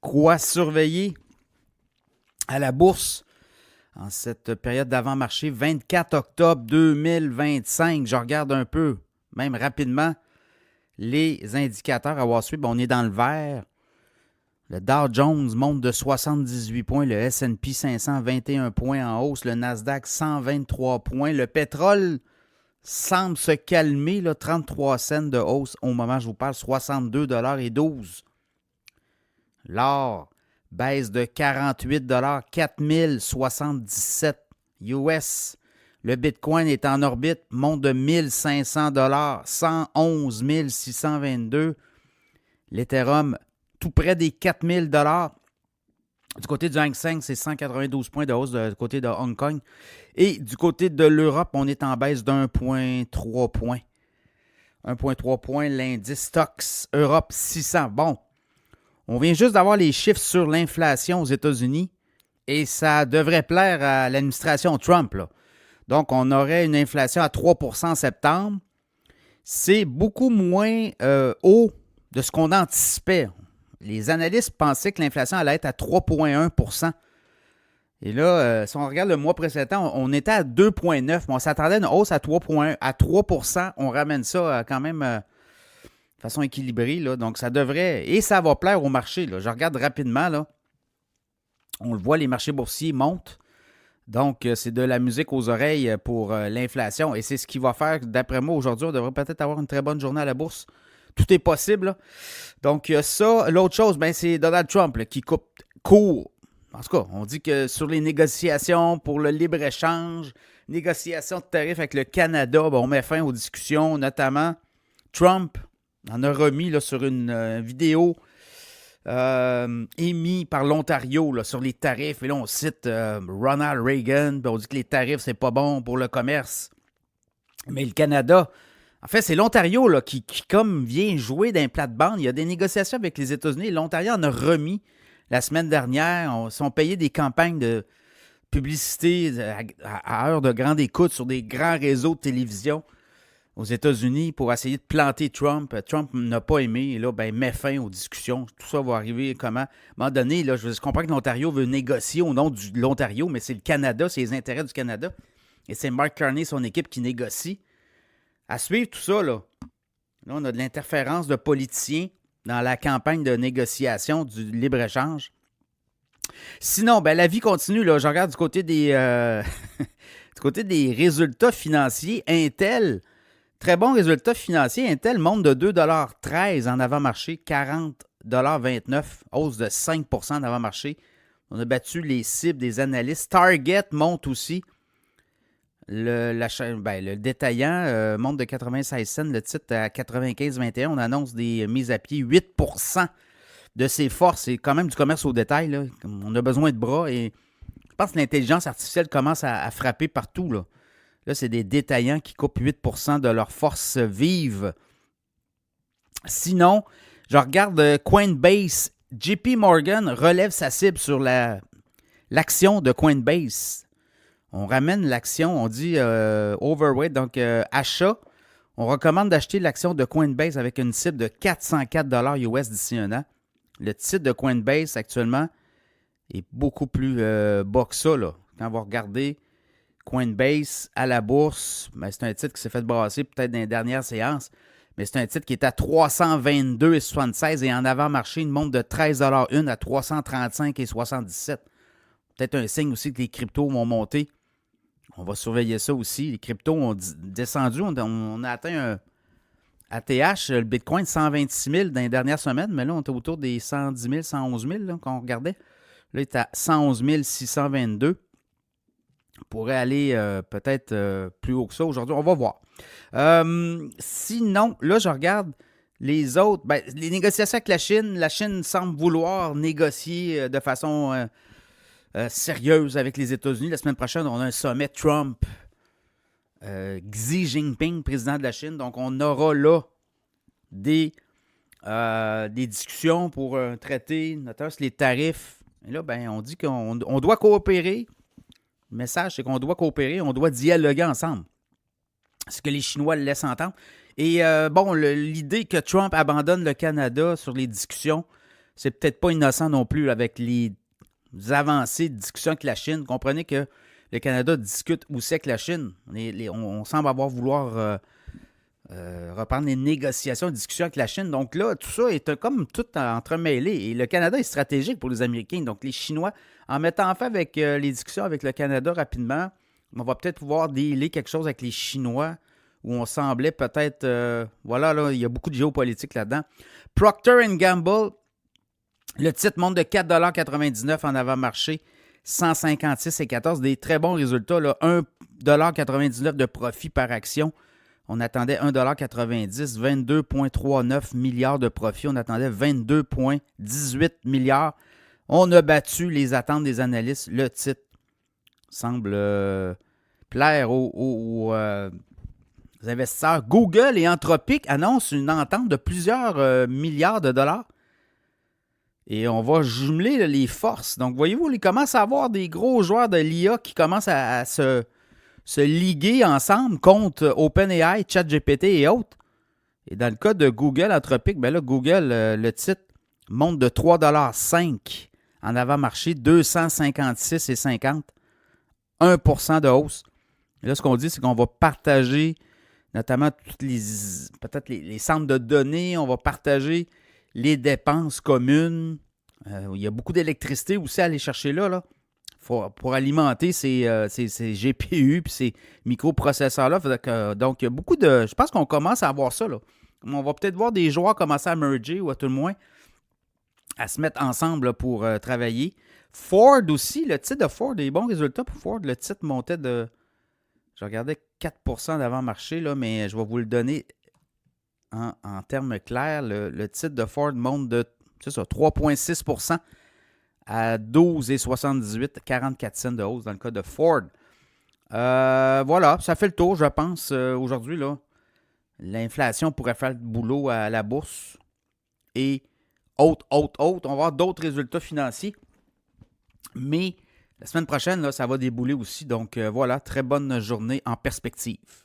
Quoi surveiller à la bourse en cette période d'avant-marché 24 octobre 2025? Je regarde un peu, même rapidement, les indicateurs à Wall Street. On est dans le vert. Le Dow Jones monte de 78 points, le S&P 500 21 points en hausse, le Nasdaq 123 points. Le pétrole semble se calmer, là, 33 cents de hausse au moment où je vous parle, 62,12 $. L'or baisse de 48 $, 4077 US. Le Bitcoin est en orbite, monte de 1500 $, 111 622. L'Ethereum, tout près des 4000 $. Du côté du Hang Seng, c'est 192 points de hausse du côté de Hong Kong. Et du côté de l'Europe, on est en baisse d'1,3 points. 1,3 points, l'indice Stoxx Europe 600. Bon, on vient juste d'avoir les chiffres sur l'inflation aux États-Unis et ça devrait plaire à l'administration Trump, là. Donc, on aurait une inflation à 3 % en septembre. C'est beaucoup moins haut de ce qu'on anticipait. Les analystes pensaient que l'inflation allait être à 3,1 %. Et là, si on regarde le mois précédent, on était à 2,9 %. On s'attendait à une hausse à 3,1 à 3 %. On ramène ça quand même de façon équilibrée, là. Donc, ça devrait... Et ça va plaire au marché, là. Je regarde rapidement, là. On le voit, les marchés boursiers montent. Donc, c'est de la musique aux oreilles pour l'inflation. Et c'est ce qui va faire, d'après moi, aujourd'hui, on devrait peut-être avoir une très bonne journée à la bourse. Tout est possible, là. Donc, ça. L'autre chose, c'est Donald Trump là, qui coupe court. En tout cas, on dit que sur les négociations pour le libre-échange, négociations de tarifs avec le Canada, on met fin aux discussions, notamment Trump en a remis là, sur une vidéo émise par l'Ontario là, sur les tarifs. Et là, on cite Ronald Reagan, on dit que les tarifs, c'est pas bon pour le commerce. Mais le Canada... En fait, c'est l'Ontario là, qui comme vient jouer d'un plate-bande. Il y a des négociations avec les États-Unis. L'Ontario en a remis la semaine dernière. Ils sont payés des campagnes de publicité à heure de grande écoute sur des grands réseaux de télévision aux États-Unis pour essayer de planter Trump. Trump n'a pas aimé. Et là, met fin aux discussions. Tout ça va arriver comment? À un moment donné, là, je comprends que l'Ontario veut négocier au nom de l'Ontario, mais c'est le Canada, c'est les intérêts du Canada. Et c'est Mark Carney et son équipe qui négocient. À suivre tout ça, là, on a de l'interférence de politiciens dans la campagne de négociation du libre-échange. Sinon, la vie continue. Là, je regarde du côté des, du côté des résultats financiers. Intel, très bon résultat financier. Intel monte de 2,13 $ en avant-marché, 40,29 $, hausse de 5 % en avant-marché. On a battu les cibles des analystes. Target monte aussi. Le détaillant monte de 96 cents, le titre à 95,21. On annonce des mises à pied. 8 % de ses forces. C'est quand même du commerce au détail, là. On a besoin de bras et je pense que l'intelligence artificielle commence à frapper partout. Là, c'est des détaillants qui coupent 8 % de leurs forces vives. Sinon, je regarde Coinbase. JP Morgan relève sa cible sur l'action de Coinbase. On ramène l'action, on dit overweight, donc achat. On recommande d'acheter l'action de Coinbase avec une cible de 404 $ US d'ici un an. Le titre de Coinbase actuellement est beaucoup plus bas que ça, là. Quand on va regarder Coinbase à la bourse, c'est un titre qui s'est fait brasser peut-être dans les dernières séances, mais c'est un titre qui est à 322,76 et en avant-marché, une monte de 13,1 $ à 335,77. Peut-être un signe aussi que les cryptos vont monter. On va surveiller ça aussi. Les cryptos ont descendu. On a atteint un ATH, le Bitcoin, 126 000 dans les dernières semaines, mais là, on était autour des 110 000, 111 000 là, quand on regardait. Là, il est à 111 622. On pourrait aller peut-être plus haut que ça aujourd'hui. On va voir. Sinon, là, je regarde les autres. Les négociations avec la Chine. La Chine semble vouloir négocier de façon... sérieuse avec les États-Unis. La semaine prochaine, on a un sommet Trump, Xi Jinping, président de la Chine. Donc, on aura là des discussions pour traiter, notamment sur les tarifs. Et là, on dit qu'on doit coopérer. Le message, c'est qu'on doit coopérer, on doit dialoguer ensemble. Ce que les Chinois le laissent entendre. Et l'idée que Trump abandonne le Canada sur les discussions, c'est peut-être pas innocent non plus avec les avancées de discussion avec la Chine. Comprenez que le Canada discute aussi avec la Chine. On semble vouloir reprendre les négociations, les discussions avec la Chine. Donc là, tout ça est comme tout entremêlé. Et le Canada est stratégique pour les Américains. Donc les Chinois, en mettant fin avec les discussions avec le Canada rapidement, on va peut-être pouvoir dealer quelque chose avec les Chinois où on semblait peut-être... voilà, là, il y a beaucoup de géopolitique là-dedans. Procter & Gamble, le titre monte de 4,99 $ en avant-marché, 156,14 $. Des très bons résultats, là, 1,99 $ de profit par action. On attendait 1,90 $, 22,39 milliards de profit. On attendait 22,18 milliards. On a battu les attentes des analystes. Le titre semble plaire aux investisseurs. Google et Anthropic annoncent une entente de plusieurs milliards de dollars. Et on va jumeler les forces. Donc, voyez-vous, il commence à avoir des gros joueurs de l'IA qui commencent à se liguer ensemble contre OpenAI, ChatGPT et autres. Et dans le cas de Google Anthropic, ben là, Google, le titre monte de 3,5 $ en avant-marché, 256,50 $, 1% de hausse. Et là, ce qu'on dit, c'est qu'on va partager notamment peut-être les centres de données, on va partager les dépenses communes. Il y a beaucoup d'électricité aussi à aller chercher là. Pour alimenter ces GPU et ces microprocesseurs-là. Donc, il y a beaucoup de... Je pense qu'on commence à avoir ça. Là. On va peut-être voir des joueurs commencer à merger, ou à tout le moins, à se mettre ensemble là, pour travailler. Ford aussi, le titre de Ford, des bons résultats pour Ford. Le titre montait de... Je regardais 4% d'avant-marché, là, mais je vais vous le donner en termes clairs. Le titre de Ford monte de 3,6% à 12,78, 44 cents de hausse dans le cas de Ford. Voilà, ça fait le tour, je pense, aujourd'hui. Là, l'inflation pourrait faire le boulot à la bourse. Et autres. On va avoir d'autres résultats financiers. Mais la semaine prochaine, là, ça va débouler aussi. Donc voilà, très bonne journée en perspective.